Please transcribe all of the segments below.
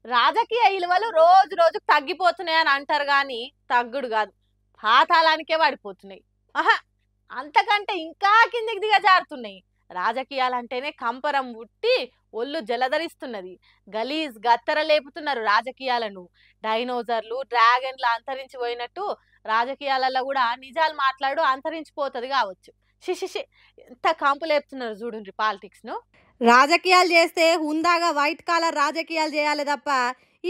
రాజకీయ విలువలు రోజు రోజుకు తగ్గిపోతున్నాయని అంటారు కానీ తగ్గుడు కాదు, పాతాళానికే పడిపోతున్నాయి. ఆహా, అంతకంటే ఇంకా కిందికి దిగజారుతున్నాయి. రాజకీయాలంటేనే కంపరం పుట్టి ఒళ్ళు జలధరిస్తున్నది. గలీజ్ గత్తర లేపుతున్నారు రాజకీయాలను. డైనోజర్లు డ్రాగన్లు అంతరించిపోయినట్టు రాజకీయాలలో కూడా నిజాలు మాట్లాడు అంతరించిపోతుంది కావచ్చు. షిషిషి, ఎంత కాంపు లేపుతున్నారు చూడండి పాలిటిక్స్ ను. రాజకీయాలు చేస్తే హుందాగా వైట్ కాలర్ రాజకీయాలు చేయాలి తప్ప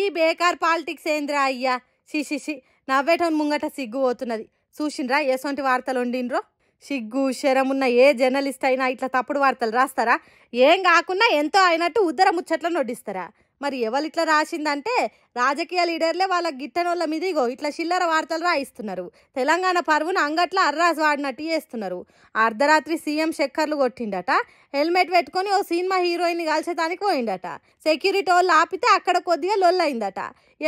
ఈ బేకార్ పాలిటిక్స్ ఏంద్రా అయ్యా. షిషిషి, నవ్వేటోని ముంగట సిగ్గు పోతున్నది. చూసిండ్రా ఎసొంటి వార్తలు వండిండ్రో. సిగ్గు శరమున్న ఏ జర్నలిస్ట్ అయినా ఇట్లా తప్పుడు వార్తలు రాస్తారా? ఏం కాకున్నా ఎంతో అయినట్టు ఉద్దర ముచ్చట్లను నొడ్డిస్తారా? మరి ఎవరు ఇట్లా రాసిందంటే రాజకీయ లీడర్లే వాళ్ళ గిట్టనోళ్ళ మీదిగో ఇట్లా చిల్లర వార్తలు రాయిస్తున్నారు. తెలంగాణ పరువును అంగట్ల అర్రాసు వాడినట్టు చేస్తున్నారు. అర్ధరాత్రి సీఎం చక్కర్లు కొట్టిండట. హెల్మెట్ పెట్టుకొని ఓ సినిమా హీరోయిన్ కలిసేదానికి పోయిండట. సెక్యూరిటీ వాళ్ళు ఆపితే అక్కడ కొద్దిగా లొల్లయిందట.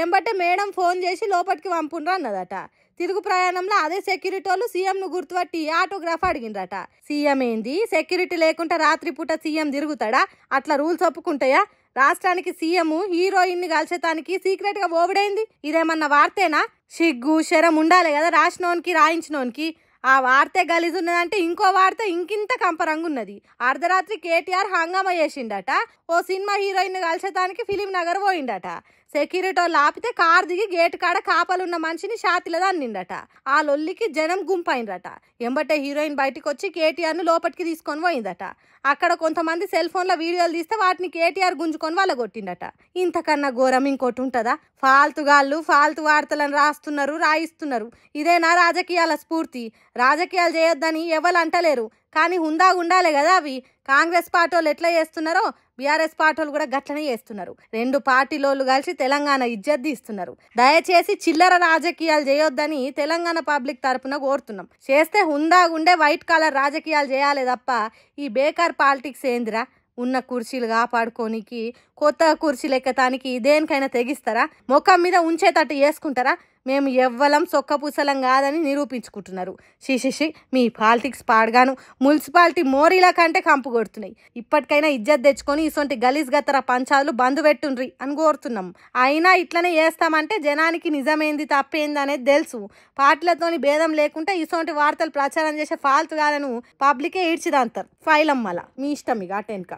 ఎంబటే మేడం ఫోన్ చేసి లోపలికి పంపుండ్రు అన్నదట. తిరుగు ప్రయాణంలో అదే సెక్యూరిటీ వాళ్ళు సీఎంను గుర్తుపట్టి ఆటోగ్రాఫ్ అడిగిండ్రట. సీఎం ఏంది, సెక్యూరిటీ లేకుండా రాత్రిపూట సీఎం తిరుగుతాడా? అట్లా రూల్స్ ఒప్పుకుంటాయా? రాష్ట్రానికి సీఎం హీరోయిన్ కలిసేతానికి సీక్రెట్ గా ఓవిడైంది. ఇదేమన్నా వార్తేనా? సిగ్గు శరం ఉండాలి కదా రాసినోనికి రాయించినోనికి. ఆ వార్తే గలీజు ఉన్నదంటే ఇంకో వార్త ఇంకింత కంపరంగా ఉన్నది. అర్ధరాత్రి కేటీఆర్ హంగామా చేసిండట. ఓ సినిమా హీరోయిన్ కలిసేతానికి ఫిలిం నగర్ పోయిండట. సెక్యూరిటీ వాళ్ళు ఆపితే కార్ దిగి గేటు కాడ కాపలున్న మనిషిని షాతిలో అన్నిండట. ఆ లొల్లికి జనం గుంపైందట. ఎంబటే హీరోయిన్ బయటకు వచ్చి కేటీఆర్ను లోపలికి తీసుకొని పోయిందట. అక్కడ కొంతమంది సెల్ ఫోన్లో వీడియోలు తీస్తే వాటిని కేటీఆర్ గుంజుకొని వాళ్ళ కొట్టిండట. ఇంతకన్నా ఘోరం ఇంకోటి ఉంటుందా? ఫాల్తుగాళ్ళు ఫాల్తు వార్తలను రాస్తున్నారు, రాయిస్తున్నారు. ఇదేనా రాజకీయాల స్ఫూర్తి? రాజకీయాలు చేయొద్దని ఎవరు అంటలేరు, కానీ హుందాగా ఉండాలి కదా అవి. కాంగ్రెస్ పార్టీ వాళ్ళు ఎట్లా చేస్తున్నారో బీఆర్ఎస్ పార్టీ వాళ్ళు కూడా గట్లనే చేస్తున్నారు. రెండు పార్టీలోళ్ళు కలిసి తెలంగాణ ఇజ్జత్ తీస్తున్నారు. దయచేసి చిల్లర రాజకీయాలు చేయొద్దని తెలంగాణ పబ్లిక్ తరపున కోరుతున్నాం. చేస్తే హుందాగుండే వైట్ కాలర్ రాజకీయాలు చేయాలి తప్ప ఈ బేకార్ పాలిటిక్స్ ఏందిరా? ఉన్న కుర్చీలు కాపాడుకోనికి కొత్త కుర్చీలు ఎక్కటానికి దేనికైనా తెగిస్తారా? ముఖం మీద ఉంచేటట్టు చేసుకుంటారా? మేము ఎవ్వలం సొక్కపూసలం కాదని నిరూపించుకుంటున్నారు. శిశిషి, మీ పాలిటిక్స్ పాడగాను. మున్సిపాలిటీ మోరీల కంటే కంపు కొడుతున్నాయి. ఇప్పటికైనా ఇజ్జత్ తెచ్చుకొని ఇసొంటి గలీజ్ గత్తర పంచాలు బంద్ పెట్టుండ్రి అని కోరుతున్నాం. అయినా ఇట్లనే చేస్తామంటే జనానికి నిజమేంది తప్పేంది అనేది తెలుసు. పార్టీలతోని భేదం లేకుండా ఇసొంటి వార్తలు ప్రచారం చేసే ఫాల్తుగాలను పబ్లికే ఈడ్చిదంటారు. ఫైలమ్మల మీ ఇష్టం ఇక అటెన్క.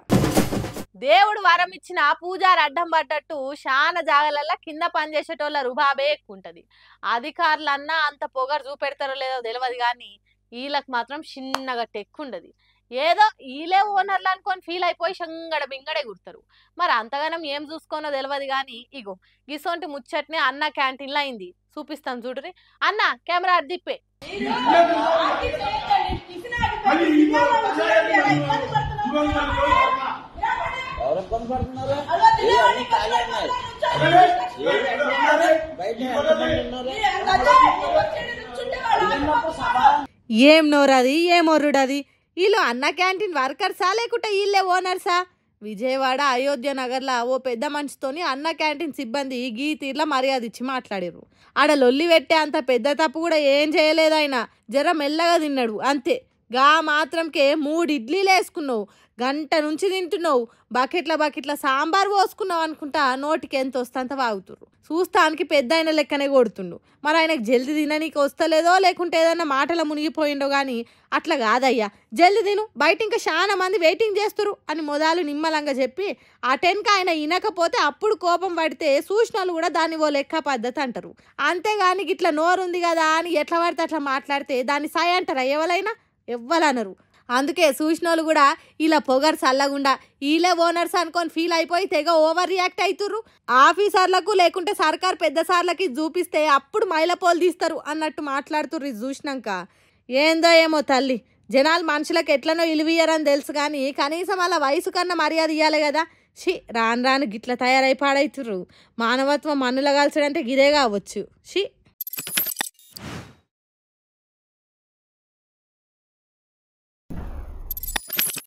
దేవుడు వరం ఇచ్చిన పూజారి అడ్డం పడ్డట్టు శాన జాగలల్లా కింద పనిచేసేటోళ్ళ రుబాబే ఎక్కువ ఉంటుంది. అధికారులన్నా అంత పొగరు చూపెడతారో లేదో తెలియదు కానీ వీళ్ళకి మాత్రం చిన్నగా టెక్కు ఉండదు. ఏదో వీళ్ళే ఓనర్లు అనుకొని ఫీల్ అయిపోయి షంగడ బింగడే కుడతారు. మరి అంతగానం ఏం చూసుకోనో తెలియదు కానీ ఇగో గిసొంటి ముచ్చట్నే అన్న క్యాంటీన్లో అయింది. చూపిస్తాం చూడరి. అన్న కెమెరా దిప్పే. ఏం నోరది ఏమొర్రుడది? వీళ్ళు అన్న క్యాంటీన్ వర్కర్సా లేకుంటే వీళ్ళే ఓనర్సా? విజయవాడ అయోధ్య నగర్లో ఓ పెద్ద మనిషితోని అన్న క్యాంటీన్ సిబ్బంది గీ తీర్ల మర్యాద ఇచ్చి మాట్లాడారు. ఆడ లొల్లి పెట్టే అంత పెద్ద తప్పు కూడా ఏం చేయలేదు. ఆయన జర మెల్లగా తిన్నాడు అంతే. గా మాత్రంకే 3 ఇడ్లీలు వేసుకున్నావు, గంట నుంచి తింటున్నావు, బకెట్ల సాంబార్ పోసుకున్నావు అనుకుంటా నోటికి ఎంత వస్తంత వాగుతుర్రు. చూస్తానికి పెద్ద ఆయన లెక్కనే కొడుతుండు. మరి ఆయనకు జల్ది తిననీకి వస్తలేదో లేకుంటే ఏదన్నా మాటల మునిగిపోయిండో కానీ అట్లా కాదయ్యా, జల్ది తిను, బయట ఇంకా చాలా మంది వెయిటింగ్ చేస్తురు అని మొదలు నిమ్మలంగా చెప్పి ఆ టెన్కి ఆయన వినకపోతే అప్పుడు కోపం పడితే చూసినోళ్ళు కూడా దాన్ని ఓ లెక్క పద్ధతి అంటారు. అంతేగాని ఇట్లా నోరుంది కదా అని ఎట్లా పడితే అట్లా మాట్లాడితే దాన్ని సాయ అంటారా? ఎవరైనా ఎవ్వరనరు. అందుకే చూసినోళ్ళు కూడా ఇలా పొగరు చల్లగుండా వీళ్ళే ఓనర్స్ అనుకొని ఫీల్ అయిపోయి తెగ ఓవర్ రియాక్ట్ అవుతుర్రు. ఆఫీసర్లకు లేకుంటే సర్కార్ పెద్ద సార్లకి చూపిస్తే అప్పుడు మైలపోలు తీస్తారు అన్నట్టు మాట్లాడుతుర్రు. ఇది చూసినాక ఏందో ఏమో తల్లి, జనాలు మనుషులకు ఎట్లనో ఇలువియ్యరని తెలుసు కానీ కనీసం అలా వయసు కన్నా మర్యాద ఇవ్వాలి కదా. రాను గిట్ల తయారై పాడైతుర్రు. మానవత్వం మన్నుల కాల్చడంటే గిదే కావచ్చు.